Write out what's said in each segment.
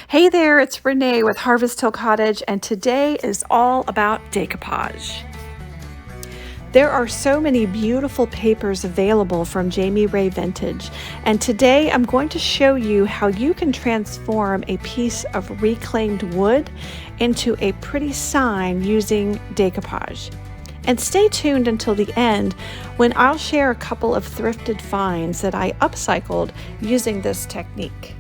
Hey there, it's Renee with Harvest Hill Cottage, and today is all about decoupage. There are so many beautiful papers available from Jami Ray Vintage, and today I'm going to show you how you can transform a piece of reclaimed wood into a pretty sign using decoupage. And stay tuned until the end when I'll share a couple of thrifted finds that I upcycled using this technique.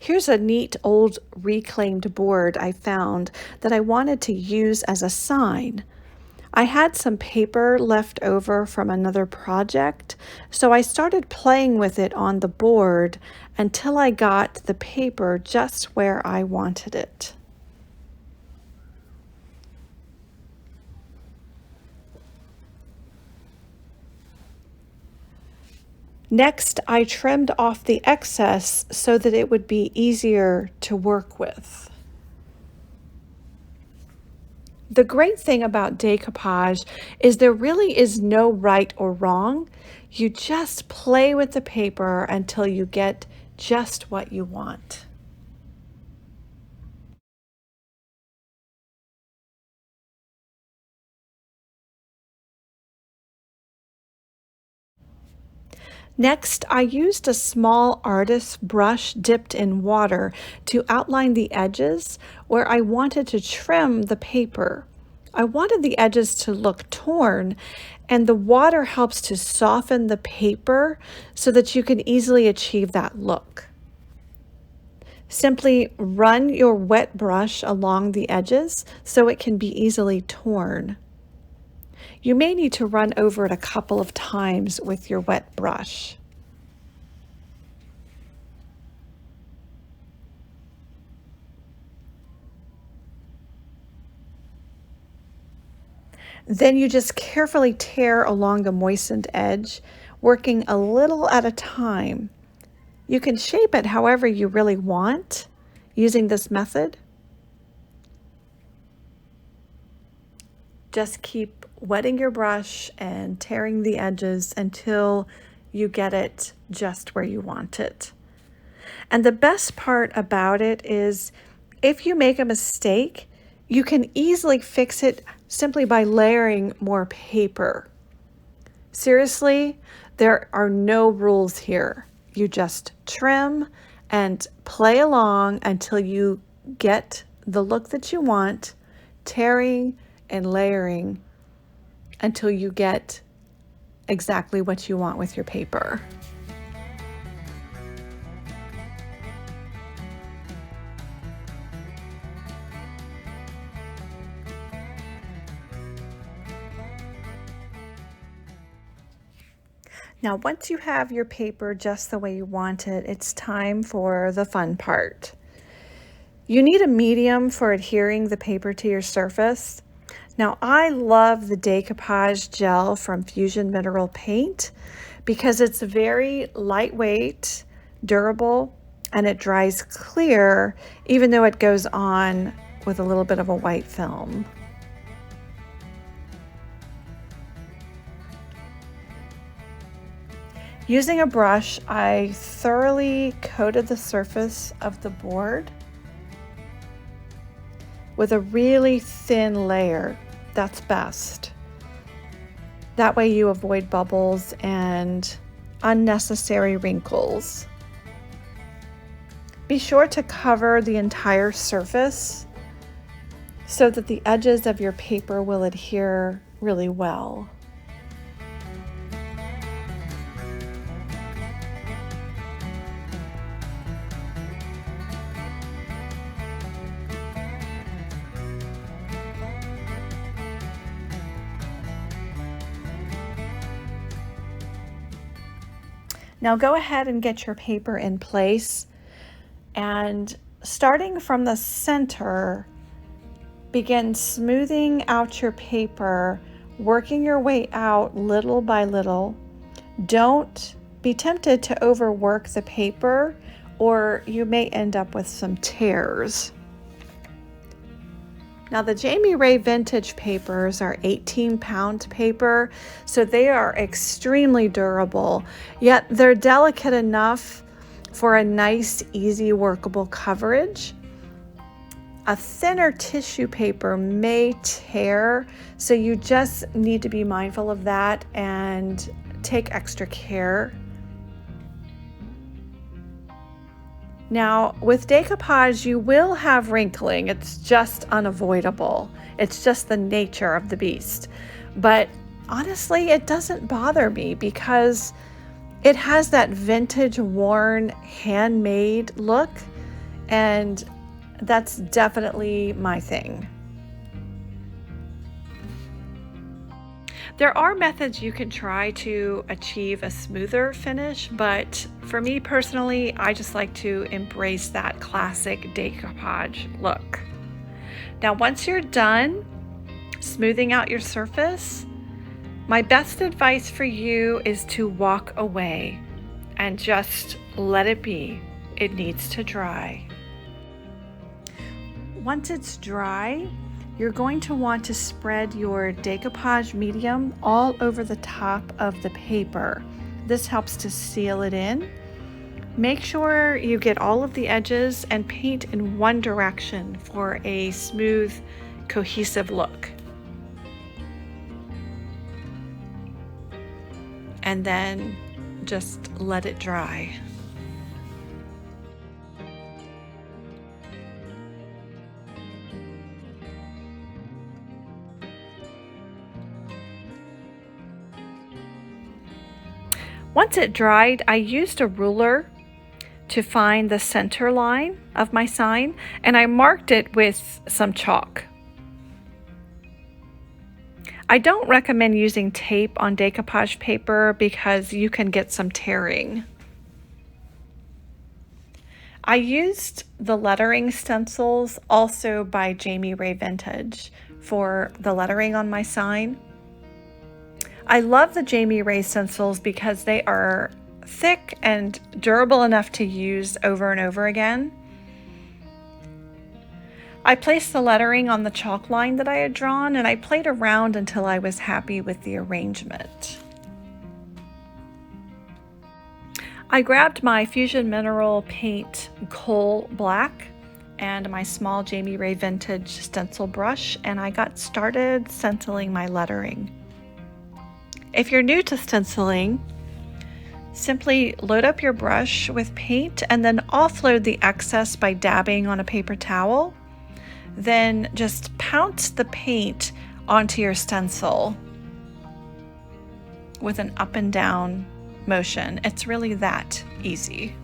Here's a neat old reclaimed board I found that I wanted to use as a sign. I had some paper left over from another project, so I started playing with it on the board until I got the paper just where I wanted it. Next, I trimmed off the excess so that it would be easier to work with. The great thing about decoupage is there really is no right or wrong. You just play with the paper until you get just what you want. Next, I used a small artist's brush dipped in water to outline the edges where I wanted to trim the paper. I wanted the edges to look torn, and the water helps to soften the paper so that you can easily achieve that look. Simply run your wet brush along the edges so it can be easily torn. You may need to run over it a couple of times with your wet brush. Then you just carefully tear along the moistened edge, working a little at a time. You can shape it however you really want using this method. Just keep wetting your brush and tearing the edges until you get it just where you want it. And the best part about it is if you make a mistake, you can easily fix it simply by layering more paper. Seriously, there are no rules here. You just trim and play along until you get the look that you want, tearing and layering until you get exactly what you want with your paper. Now, once you have your paper just the way you want it, it's time for the fun part. You need a medium for adhering the paper to your surface. Now, I love the Decoupage gel from Fusion Mineral Paint because it's very lightweight, durable, and it dries clear, even though it goes on with a little bit of a white film. Using a brush, I thoroughly coated the surface of the board with a really thin layer. That's best. That way you avoid bubbles and unnecessary wrinkles. Be sure to cover the entire surface so that the edges of your paper will adhere really well. Now go ahead and get your paper in place, and starting from the center, begin smoothing out your paper, working your way out little by little. Don't be tempted to overwork the paper or you may end up with some tears. Now the Jami Ray Vintage papers are 18-pound paper, so they are extremely durable, yet they're delicate enough for a nice, easy, workable coverage. A thinner tissue paper may tear, so you just need to be mindful of that and take extra care. Now, with decoupage, you will have wrinkling. It's just unavoidable. It's just the nature of the beast. But honestly, it doesn't bother me because it has that vintage, worn, handmade look, and that's definitely my thing. There are methods you can try to achieve a smoother finish, but for me personally, I just like to embrace that classic decoupage look. Now, once you're done smoothing out your surface, my best advice for you is to walk away and just let it be. It needs to dry. Once it's dry, you're going to want to spread your decoupage medium all over the top of the paper. This helps to seal it in. Make sure you get all of the edges and paint in one direction for a smooth, cohesive look. And then just let it dry. Once it dried, I used a ruler to find the center line of my sign, and I marked it with some chalk. I don't recommend using tape on decoupage paper because you can get some tearing. I used the lettering stencils, also by Jami Ray Vintage, for the lettering on my sign. I love the Jami Ray stencils because they are thick and durable enough to use over and over again. I placed the lettering on the chalk line that I had drawn, and I played around until I was happy with the arrangement. I grabbed my Fusion Mineral Paint Coal Black and my small Jami Ray Vintage stencil brush, and I got started stenciling my lettering. If you're new to stenciling, simply load up your brush with paint and then offload the excess by dabbing on a paper towel. Then just pounce the paint onto your stencil with an up and down motion. It's really that easy.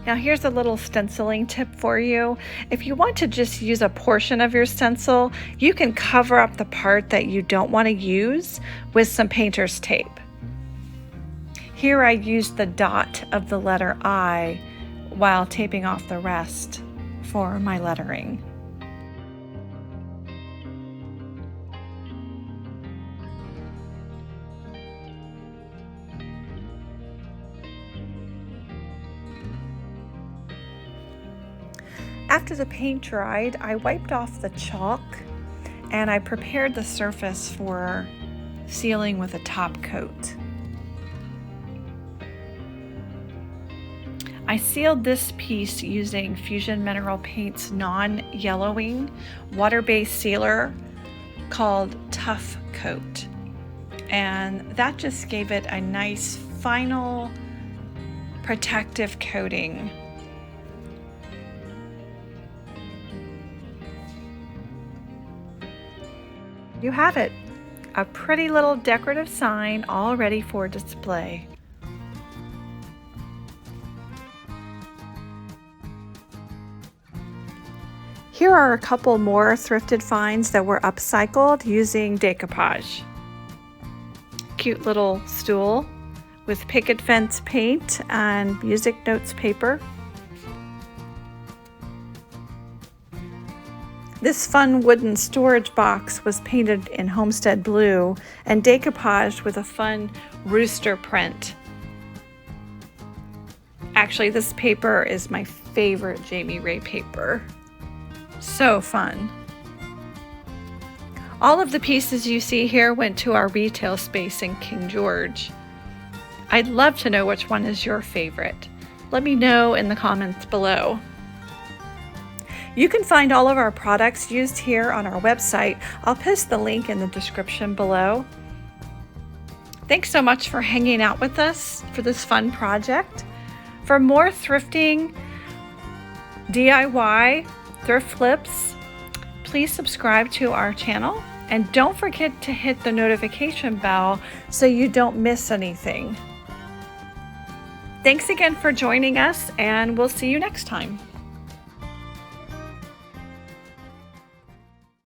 Now here's a little stenciling tip for you. If you want to just use a portion of your stencil, you can cover up the part that you don't want to use with some painter's tape. Here I used the dot of the letter I while taping off the rest for my lettering. After the paint dried, I wiped off the chalk and I prepared the surface for sealing with a top coat. I sealed this piece using Fusion Mineral Paint's non-yellowing water-based sealer called Tough Coat. And that just gave it a nice final protective coating. You have it, a pretty little decorative sign all ready for display. Here are a couple more thrifted finds that were upcycled using decoupage. Cute little stool with picket fence paint and music notes paper. This fun wooden storage box was painted in homestead blue and decoupaged with a fun rooster print. Actually, this paper is my favorite Jami Ray paper. So fun. All of the pieces you see here went to our retail space in King George. I'd love to know which one is your favorite. Let me know in the comments below. You can find all of our products used here on our website. I'll post the link in the description below. Thanks so much for hanging out with us for this fun project. For more thrifting, DIY, thrift flips, please subscribe to our channel and don't forget to hit the notification bell so you don't miss anything. Thanks again for joining us, and we'll see you next time.